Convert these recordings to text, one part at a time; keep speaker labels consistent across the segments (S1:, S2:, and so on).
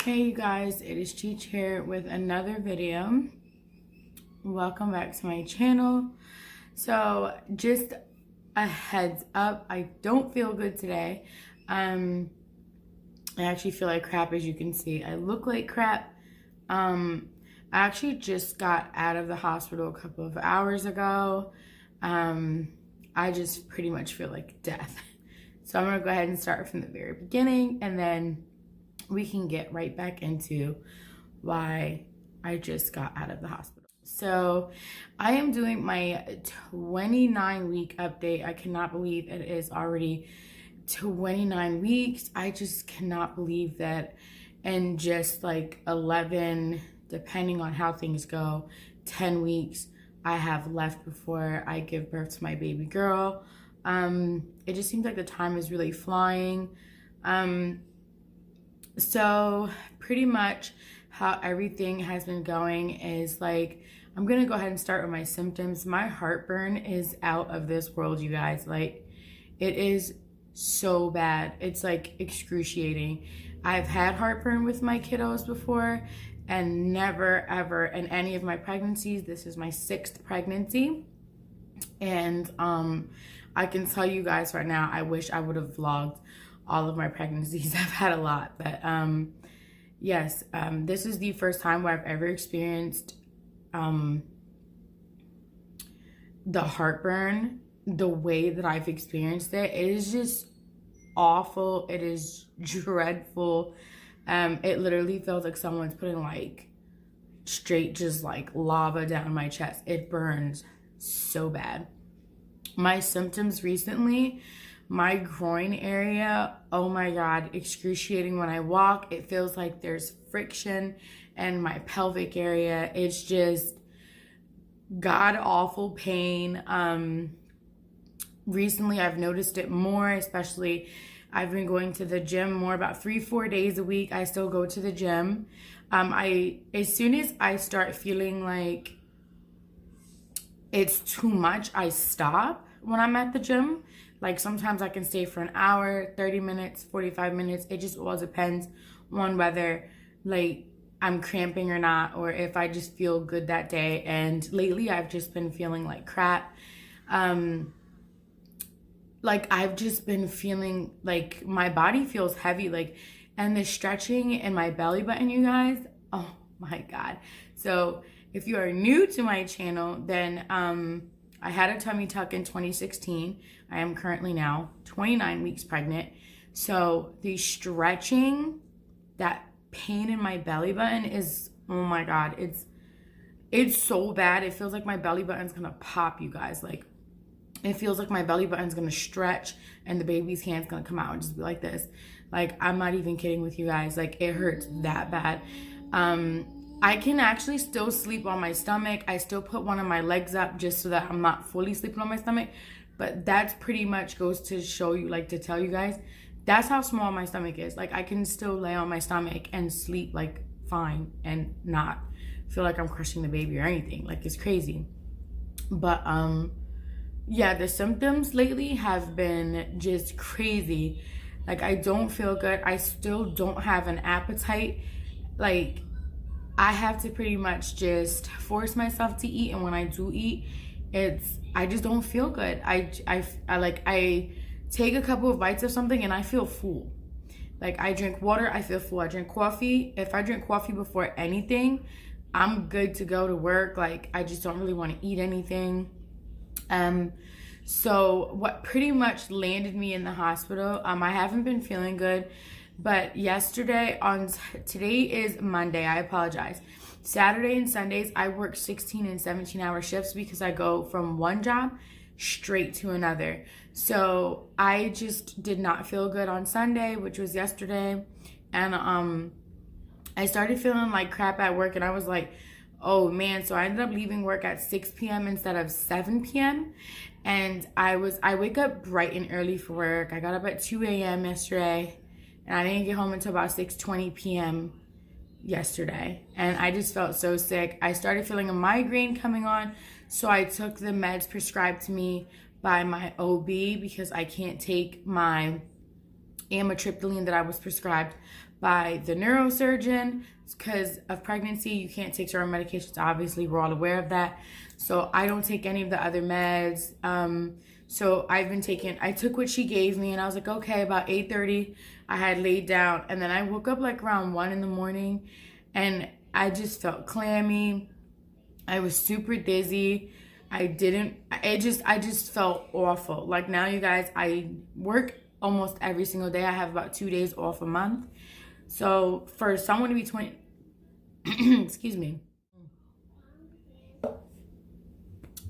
S1: Hey you guys, it is Cheech here with another video. Welcome back to my channel. So just a heads up, I don't feel good today. I actually feel like crap, as you can see. I look like crap. I actually just got out of the hospital a couple of hours ago. I just pretty much feel like death. So I'm gonna go ahead and start from the very beginning, and then we can get right back into why I just got out of the hospital. So I am doing my 29-week update. I cannot believe it is already 29 weeks. I just cannot believe that in just like 11, depending on how things go, 10 weeks I have left before I give birth to my baby girl. It just seems like the time is really flying. So pretty much how everything has been going is like, I'm gonna go ahead and start with my symptoms. My heartburn is out of this world, you guys. Like, it is so bad. It's like excruciating. I've had heartburn with my kiddos before, and never ever in any of my pregnancies. This is my 6th pregnancy, and I can tell you guys right now, I wish I would have vlogged all of my pregnancies. I've had a lot, but yes, this is the first time where I've ever experienced the heartburn the way that I've experienced it. It is just awful. It is dreadful. It literally feels like someone's putting like straight just like lava down my chest. It burns so bad. My symptoms recently, my groin area, oh my God, excruciating when I walk. It feels like there's friction in my pelvic area. It's just god awful pain. Recently I've noticed it more, especially I've been going to the gym more, about 3-4 days a week. I still go to the gym. As soon as I start feeling like it's too much, I stop when I'm at the gym. Like, sometimes I can stay for an hour, 30 minutes, 45 minutes. It just all depends on whether like I'm cramping or not, or if I just feel good that day. And lately I've just been feeling like crap. Like, I've just been feeling like my body feels heavy, like, and the stretching in my belly button, you guys, oh my God. So if you are new to my channel, then I had a tummy tuck in 2016. I am currently now 29 weeks pregnant. So the stretching, that pain in my belly button is, oh my God, it's so bad. It feels like my belly button's gonna pop, you guys. Like, it feels like my belly button's gonna stretch and the baby's hand's gonna come out and just be like this. Like, I'm not even kidding with you guys. Like, it hurts that bad. I can actually still sleep on my stomach. I still put one of my legs up just so that I'm not fully sleeping on my stomach. But that's pretty much goes to show you, like, to tell you guys, that's how small my stomach is. Like, I can still lay on my stomach and sleep like fine and not feel like I'm crushing the baby or anything. Like, it's crazy. But yeah, the symptoms lately have been just crazy. Like, I don't feel good. I still don't have an appetite. Like, I have to pretty much just force myself to eat, and when I do eat, I just don't feel good. I take a couple of bites of something and I feel full. Like, I drink water, I feel full. I drink coffee. If I drink coffee before anything, I'm good to go to work. Like, I just don't really want to eat anything. So what pretty much landed me in the hospital, I haven't been feeling good. But yesterday, today is Monday, I apologize. Saturday and Sundays, I work 16 and 17-hour shifts because I go from one job straight to another. So I just did not feel good on Sunday, which was yesterday. And I started feeling like crap at work, and I was like, oh man. So I ended up leaving work at 6 p.m. instead of 7 p.m. And I wake up bright and early for work. I got up at 2 a.m. yesterday. And I didn't get home until about 6:20 p.m. yesterday. And I just felt so sick. I started feeling a migraine coming on. So I took the meds prescribed to me by my OB because I can't take my amitriptyline that I was prescribed by the neurosurgeon because of pregnancy. You can't take certain medications. Obviously, we're all aware of that. So I don't take any of the other meds. So I took what she gave me, and I was like, okay, about 8:30, I had laid down, and then I woke up like around 1 in the morning, and I just felt clammy. I was super dizzy. I just felt awful. Like now, you guys, I work almost every single day. I have about 2 days off a month. So for someone to be 20, excuse me.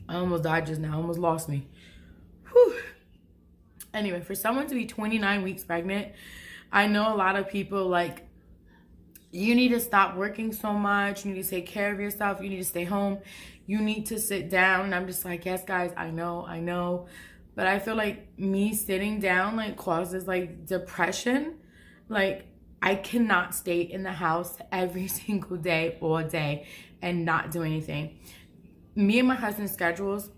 S1: I almost died just now. I almost lost me. Whew. Anyway, for someone to be 29 weeks pregnant, I know a lot of people like, you need to stop working so much. You need to take care of yourself. You need to stay home. You need to sit down. And I'm just like, yes, guys, I know. But I feel like me sitting down like causes like depression. Like I cannot stay in the house every single day, all day, and not do anything. Me and my husband's schedules,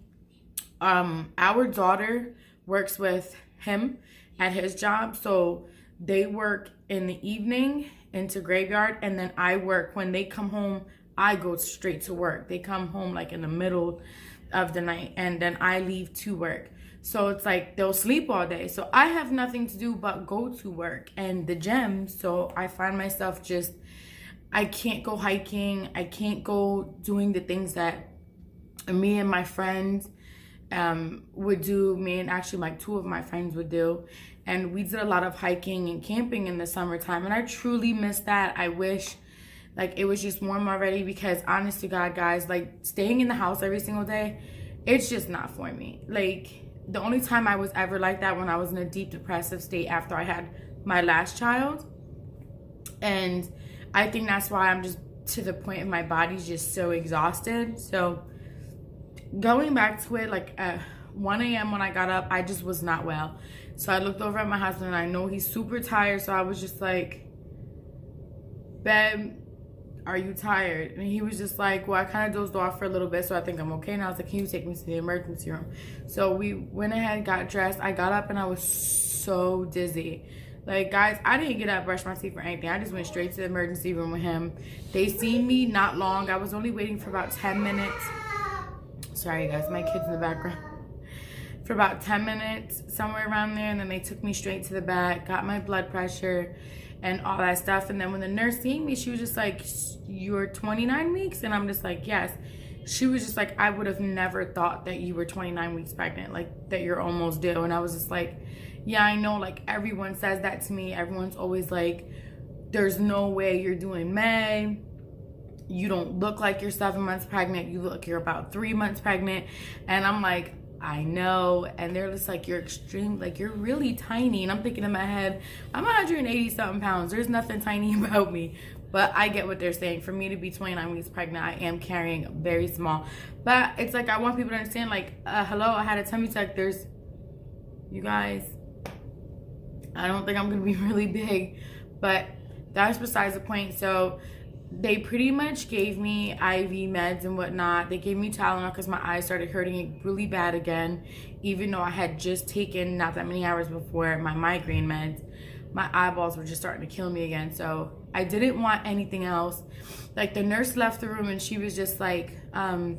S1: our daughter works with him at his job. So they work in the evening into graveyard, and then I work. When they come home, I go straight to work. They come home like in the middle of the night, and then I leave to work. So it's like they'll sleep all day. So I have nothing to do but go to work and the gym. So I find myself I can't go hiking. I can't go doing the things that me and my friends would do. Me and actually like 2 of my friends would do. And we did a lot of hiking and camping in the summertime. And I truly miss that. I wish like it was just warm already, because honest to God, guys, like staying in the house every single day, it's just not for me. Like the only time I was ever like that when I was in a deep depressive state after I had my last child. And I think that's why I'm just to the point of my body's just so exhausted. So going back to it, like at 1 a.m. when I got up, I just was not well. So I looked over at my husband, and I know he's super tired. So I was just like, babe, are you tired? And he was just like, well, I kind of dozed off for a little bit, so I think I'm okay. And I was like, can you take me to the emergency room? So we went ahead, got dressed. I got up, and I was so dizzy. Like, guys, I didn't get up, brush my teeth or anything. I just went straight to the emergency room with him. They seen me not long. I was only waiting for about 10 minutes. Sorry, guys, my kid's in the background. For about 10 minutes, somewhere around there. And then they took me straight to the back, got my blood pressure and all that stuff. And then when the nurse seen me, she was just like, you're 29 weeks? And I'm just like, yes. She was just like, I would have never thought that you were 29 weeks pregnant, like that you're almost due. And I was just like, yeah, I know, like everyone says that to me. Everyone's always like, there's no way you're doing May. You don't look like you're 7 months pregnant. You look, you're about 3 months pregnant. And I'm like, I know. And they're just like, you're extreme, like you're really tiny. And I'm thinking in my head, I'm 180 something pounds. There's nothing tiny about me. But I get what they're saying. For me to be 29 weeks pregnant, I am carrying very small. But it's like, I want people to understand, like, hello, I had a tummy tuck. You guys, I don't think I'm going to be really big. But that's besides the point. So they pretty much gave me IV meds and whatnot. They gave me Tylenol because my eyes started hurting really bad again. Even though I had just taken, not that many hours before, my migraine meds. My eyeballs were just starting to kill me again. So I didn't want anything else. Like the nurse left the room and she was just like, I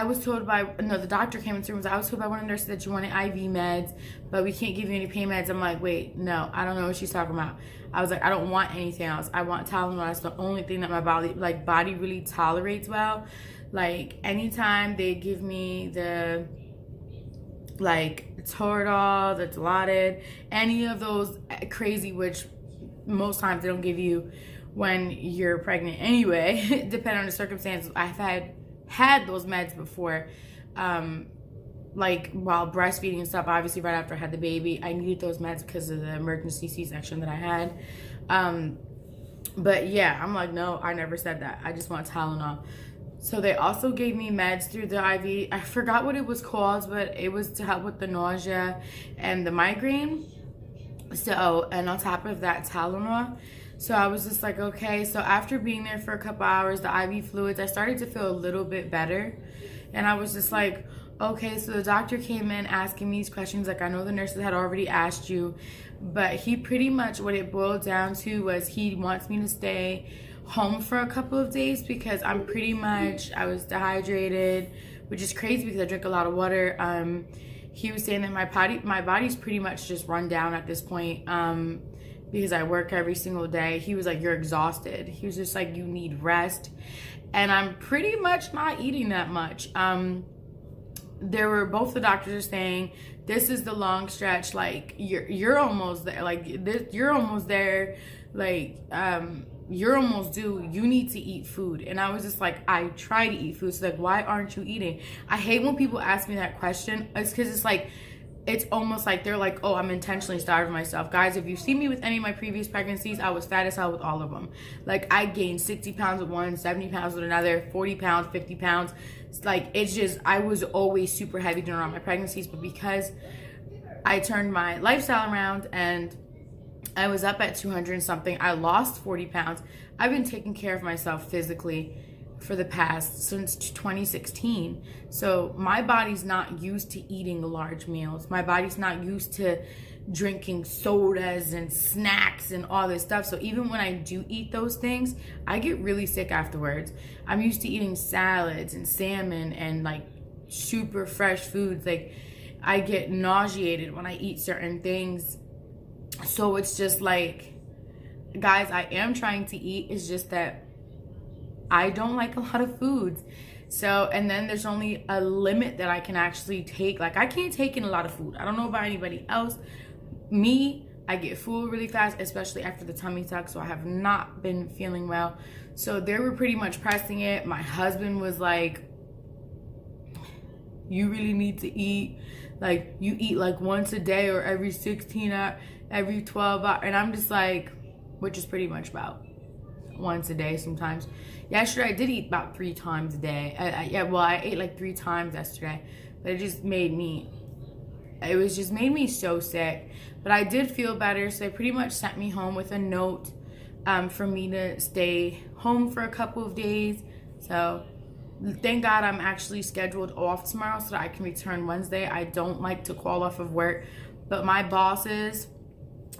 S1: was told the doctor came into the room. I was told by one of the nurses that you wanted IV meds, but we can't give you any pain meds. I'm like, wait, no, I don't know what she's talking about. I was like, I don't want anything else. I want Tylenol. That's the only thing that my body really tolerates well. Like anytime they give me the Toradol, the Dilaudid, any of those crazy, which most times they don't give you when you're pregnant anyway, depending on the circumstances. I've had those meds before, like while breastfeeding and stuff. Obviously right after I had the baby, I needed those meds because of the emergency C-section that I had. But yeah, I'm like, no, I never said that. I just want Tylenol. So they also gave me meds through the IV. I forgot what it was called, but it was to help with the nausea and the migraine. So, and on top of that, Tylenol. So I was just like, okay. So after being there for a couple hours, the IV fluids, I started to feel a little bit better. And I was just like, okay, so the doctor came in asking me these questions. Like, I know the nurses had already asked you, but he pretty much, what it boiled down to was he wants me to stay home for a couple of days because I was dehydrated, which is crazy because I drink a lot of water. He was saying that my body's pretty much just run down at this point, because I work every single day. He was like, you're exhausted. He was just like, you need rest. And I'm pretty much not eating that much. Both the doctors are saying, this is the long stretch, like you're almost there, like this, you're almost there, like you're almost due, you need to eat food. And I was just like, I try to eat food. So like, why aren't you eating? I hate when people ask me that question. It's because it's like, it's almost like they're like, oh, I'm intentionally starving myself. Guys, if you've seen me with any of my previous pregnancies, I was fat as hell with all of them. Like, I gained 60 pounds with one, 70 pounds with another, 40 pounds, 50 pounds. It's like, it's just, I was always super heavy during all my pregnancies. But because I turned my lifestyle around and I was up at 200 and something, I lost 40 pounds. I've been taking care of myself physically since 2016. So my body's not used to eating large meals. My body's not used to drinking sodas and snacks and all this stuff. So even when I do eat those things, I get really sick afterwards. I'm used to eating salads and salmon and like super fresh foods. Like, I get nauseated when I eat certain things. So it's just like, guys, I am trying to eat. It's just that I don't like a lot of foods. So, and then there's only a limit that I can actually take. Like, I can't take in a lot of food. I don't know about anybody else. Me, I get full really fast, especially after the tummy tuck. So I have not been feeling well. So they were pretty much pressing it. My husband was like, you really need to eat. Like, you eat like once a day or every 16 hours, every 12 hours. And I'm just like, which is pretty much about once a day sometimes. Yesterday I did eat about 3 times a day. I ate like 3 times yesterday, but it just made me so sick. But I did feel better, so they pretty much sent me home with a note for me to stay home for a couple of days. So thank God I'm actually scheduled off tomorrow so that I can return Wednesday. I don't like to call off of work, but my bosses,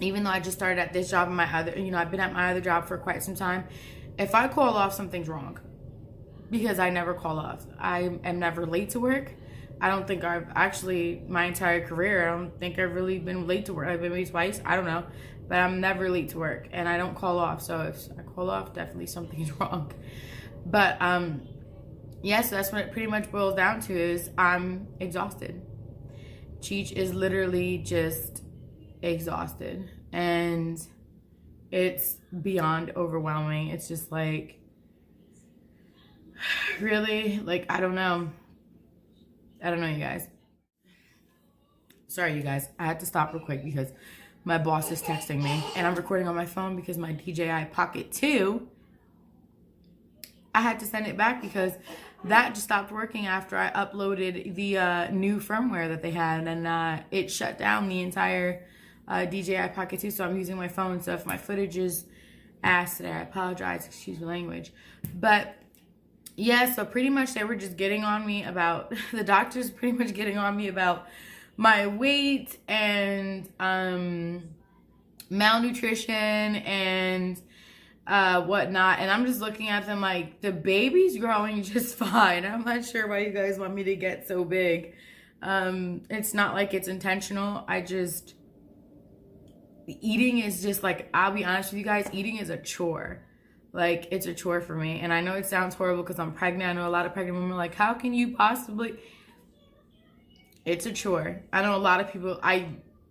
S1: even though I just started at this job and I've been at my other job for quite some time, if I call off, something's wrong, because I never call off. I am never late to work. I don't think my entire career, I don't think I've really been late to work. I've been maybe twice, I don't know, but I'm never late to work, and I don't call off. So if I call off, definitely something's wrong. But yeah, so that's what it pretty much boils down to, is I'm exhausted. Cheech is literally just exhausted, and it's beyond overwhelming. It's just like, really, like, I don't know, you guys. Sorry, you guys, I had to stop real quick because my boss is texting me, and I'm recording on my phone because my DJI Pocket 2, I had to send it back because that just stopped working after I uploaded the new firmware that they had, and it shut down the entire DJI Pocket 2. So I'm using my phone. So if my footage is ass today, I apologize, excuse my language. But yeah, so pretty much they were just getting on me about, the doctors pretty much getting on me about my weight and malnutrition and whatnot. And I'm just looking at them like, the baby's growing just fine. I'm not sure why you guys want me to get so big. It's not like it's intentional. Eating is just like, I'll be honest with you guys, eating is a chore. Like, it's a chore for me. And I know it sounds horrible because I'm pregnant. I know a lot of pregnant women are like, how can you possibly? It's a chore. I know a lot of people,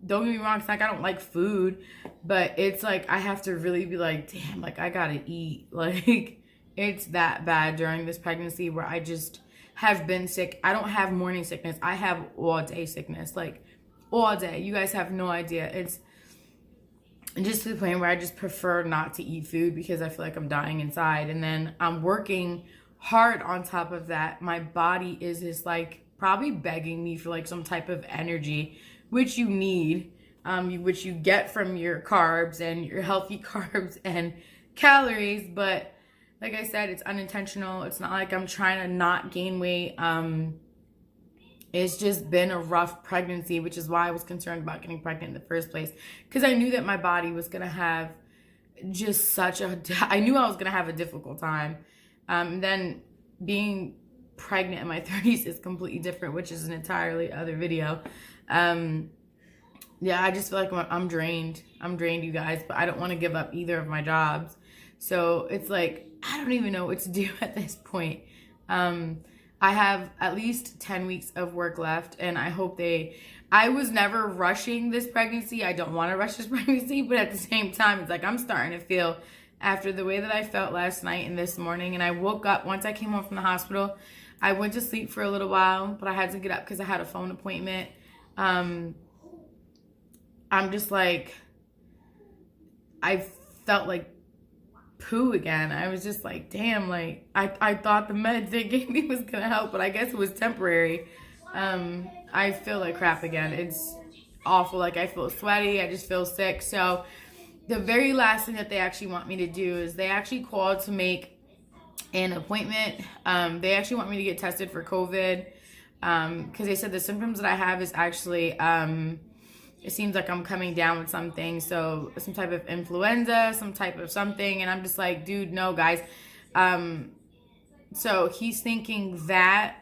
S1: don't get me wrong, it's like I don't like food, but it's like I have to really be like, damn, like, I gotta eat. Like, it's that bad during this pregnancy where I just have been sick. I don't have morning sickness. I have all day sickness, like all day. You guys have no idea. It's just to the point where I just prefer not to eat food because I feel like I'm dying inside. And then I'm working hard on top of that. My body is just like probably begging me for like some type of energy, which you need, which you get from your carbs and your healthy carbs and calories. But like I said, it's unintentional. It's not like I'm trying to not gain weight. It's just been a rough pregnancy, which is why I was concerned about getting pregnant in the first place. Because I knew that my body was going to have just I knew I was going to have a difficult time. Then being pregnant in my 30s is completely different, which is an entirely other video. Yeah, I just feel like I'm drained. I'm drained, you guys, but I don't want to give up either of my jobs. So it's like, I don't even know what to do at this point. I have at least 10 weeks of work left, and I hope I was never rushing this pregnancy. I don't want to rush this pregnancy, but at the same time, it's like I'm starting to feel, after the way that I felt last night and this morning, and I woke up, once I came home from the hospital, I went to sleep for a little while, but I had to get up because I had a phone appointment. I'm just like, I felt like poo again. I was just like, damn, like I thought the meds they gave me was gonna help, but I guess it was temporary. I feel like crap again. It's awful. Like, I feel sweaty, I just feel sick. So the very last thing that they actually want me to do is they actually called to make an appointment. They actually want me to get tested for COVID, because they said the symptoms that I have is actually it seems like I'm coming down with something. So some type of influenza, some type of something. And I'm just like, dude, no, guys. So he's thinking that,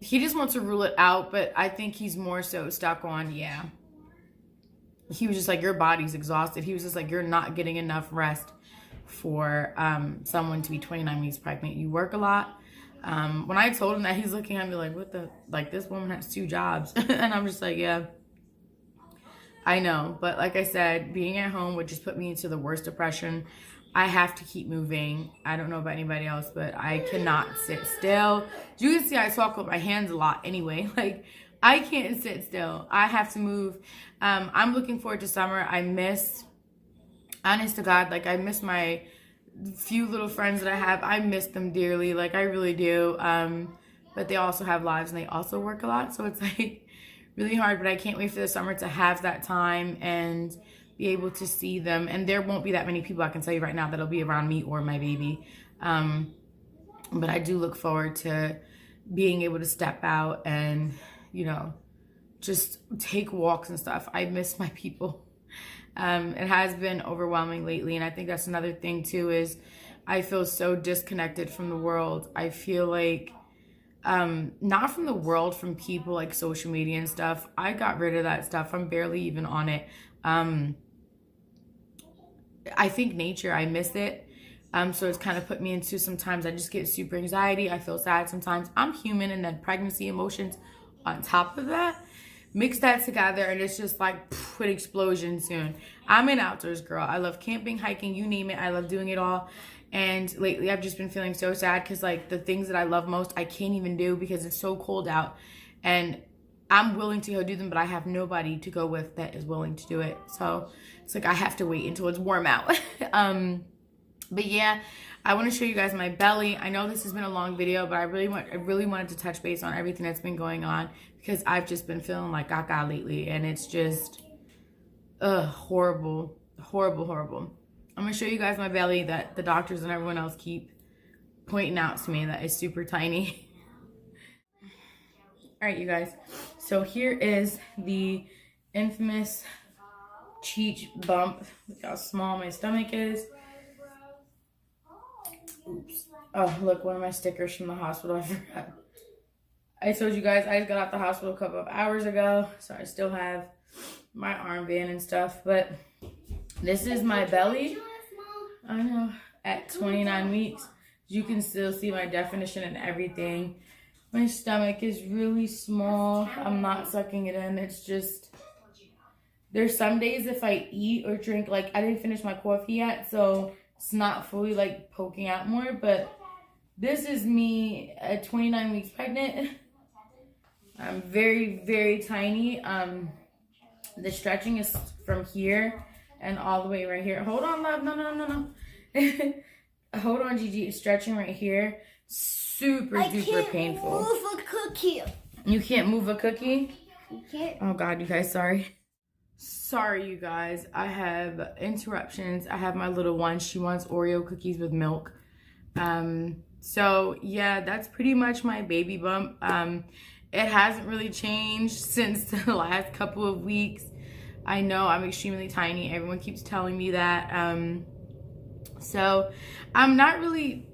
S1: he just wants to rule it out. But I think he's more so stuck on, yeah. He was just like, your body's exhausted. He was just like, you're not getting enough rest for someone to be 29 weeks pregnant. You work a lot. When I told him that, he's looking at me like, what the, like, this woman has 2 jobs. And I'm just like, yeah, I know. But like I said, being at home would just put me into the worst depression. I have to keep moving. I don't know about anybody else, but I cannot sit still. As you can see, I talk with my hands a lot anyway. Like, I can't sit still. I have to move. I'm looking forward to summer. Honest to God, like, I miss my few little friends that I have. I miss them dearly, like, I really do. But they also have lives and they also work a lot, so it's like really hard. But I can't wait for the summer to have that time and be able to see them. And there won't be that many people, I can tell you right now, that'll be around me or my baby. But I do look forward to being able to step out and, you know, just take walks and stuff. I miss my people. It has been overwhelming lately, and I think that's another thing too, is I feel so disconnected from the world. I feel like, not from the world, from people, like social media and stuff. I got rid of that stuff. I'm barely even on it. I think nature, I miss it. So it's kind of put me into, sometimes I just get super anxiety. I feel sad sometimes. I'm human, and then pregnancy emotions on top of that. Mix that together, and it's just like an explosion soon. I'm an outdoors girl. I love camping, hiking, you name it. I love doing it all. And lately I've just been feeling so sad because, like, the things that I love most I can't even do because it's so cold out. And I'm willing to go do them, but I have nobody to go with that is willing to do it. So it's like I have to wait until it's warm out. But yeah, I want to show you guys my belly. I know this has been a long video, but I really wanted to touch base on everything that's been going on, because I've just been feeling like gaga lately, and it's just horrible, horrible, horrible. I'm gonna show you guys my belly that the doctors and everyone else keep pointing out to me that is super tiny. All right, you guys. So here is the infamous Cheech bump. Look how small my stomach is. Oops. Oh, look, one of my stickers from the hospital. I forgot. I told you guys I just got out the hospital a couple of hours ago, so I still have my armband and stuff. But this is my belly. I know, at 29 weeks. You can still see my definition and everything. My stomach is really small. I'm not sucking it in. It's just, there's some days if I eat or drink, like, I didn't finish my coffee yet, so it's not fully, like, poking out more. But this is me at 29 weeks pregnant. I'm very, very tiny. The stretching is from here and all the way right here. Hold on, love. No. Hold on, Gigi. It's stretching right here. Super duper painful. I can't move a cookie. You can't move a cookie? You can't. Oh, God, you guys, sorry. Sorry, you guys. I have interruptions. I have my little one. She wants Oreo cookies with milk. So yeah, that's pretty much my baby bump. It hasn't really changed since the last couple of weeks. I know I'm extremely tiny. Everyone keeps telling me that. So I'm not really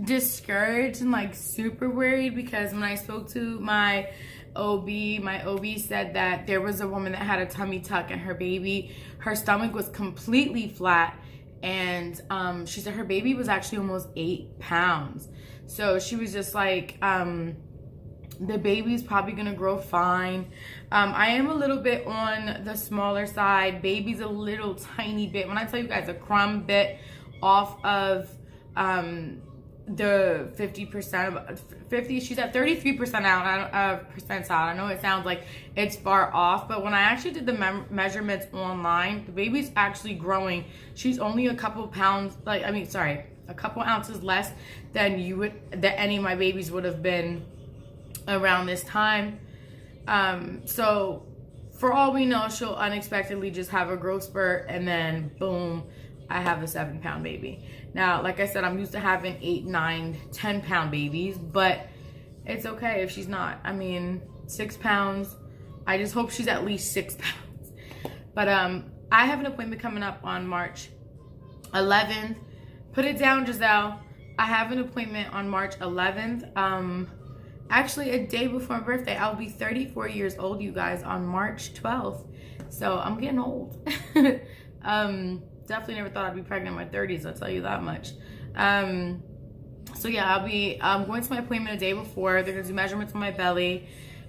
S1: discouraged and like super worried, because when I spoke to my OB said that there was a woman that had a tummy tuck and her stomach was completely flat, and she said her baby was actually almost 8 pounds. So she was just like, the baby's probably gonna grow fine. I am a little bit on the smaller side. Baby's a little tiny bit, when I tell you guys, a crumb bit off of the 50%, she's at 33% out percentile. I know it sounds like it's far off, but when I actually did the measurements online, the baby's actually growing. She's only a couple pounds, a couple ounces less than any of my babies would have been around this time. So for all we know, she'll unexpectedly just have a growth spurt, and then boom, I have a 7-pound baby. Now, like I said, I'm used to having 8, 9, 10-pound babies, but it's okay if she's not. I mean, 6 pounds, I just hope she's at least 6 pounds. But I have an appointment coming up on March 11th. Put it down, Giselle. I have an appointment on March 11th. Actually, a day before my birthday. I'll be 34 years old, you guys, on March 12th. So I'm getting old. Definitely never thought I'd be pregnant in my 30s, I'll tell you that much. So yeah, I'm going to my appointment a day before. They're gonna do measurements on my belly,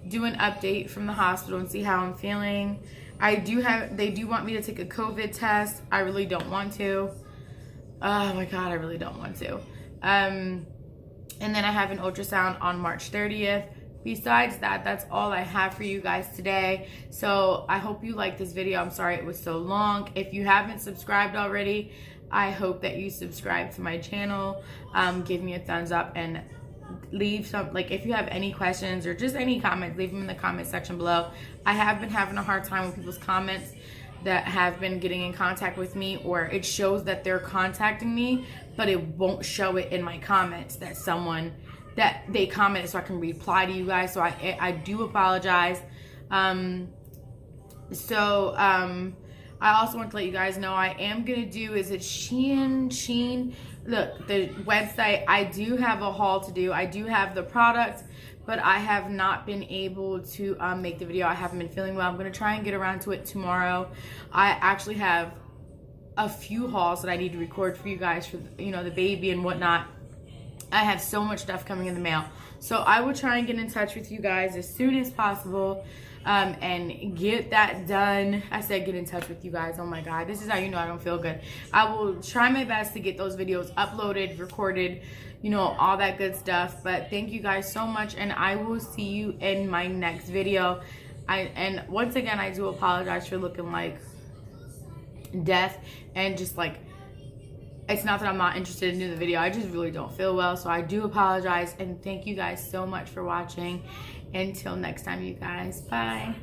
S1: do an update from the hospital, and see how I'm feeling. They do want me to take a COVID test. I really don't want to. Oh my God, I really don't want to. And then I have an ultrasound on March 30th. Besides that, that's all I have for you guys today. So I hope you liked this video. I'm sorry it was so long. If you haven't subscribed already, I hope that you subscribe to my channel. Give me a thumbs up and leave some, like, if you have any questions or just any comments, leave them in the comment section below. I have been having a hard time with people's comments that have been getting in contact with me, or it shows that they're contacting me, but it won't show it in my comments that they commented, so I can reply to you guys. So I do apologize. I also want to let you guys know I am gonna do, is it Shein? Look, the website, I do have a haul to do. I do have the products, but I have not been able to make the video. I haven't been feeling well. I'm gonna try and get around to it tomorrow. I actually have a few hauls that I need to record for you guys for, the baby and whatnot. I have so much stuff coming in the mail. So I will try and get in touch with you guys as soon as possible and get that done. I said get in touch with you guys. Oh my God, this is how you know I don't feel good. I will try my best to get those videos uploaded, recorded, all that good stuff. But thank you guys so much, and I will see you in my next video. And once again, I do apologize for looking like death, and just like, it's not that I'm not interested in doing the video, I just really don't feel well. So I do apologize, and thank you guys so much for watching. Until next time, you guys, bye.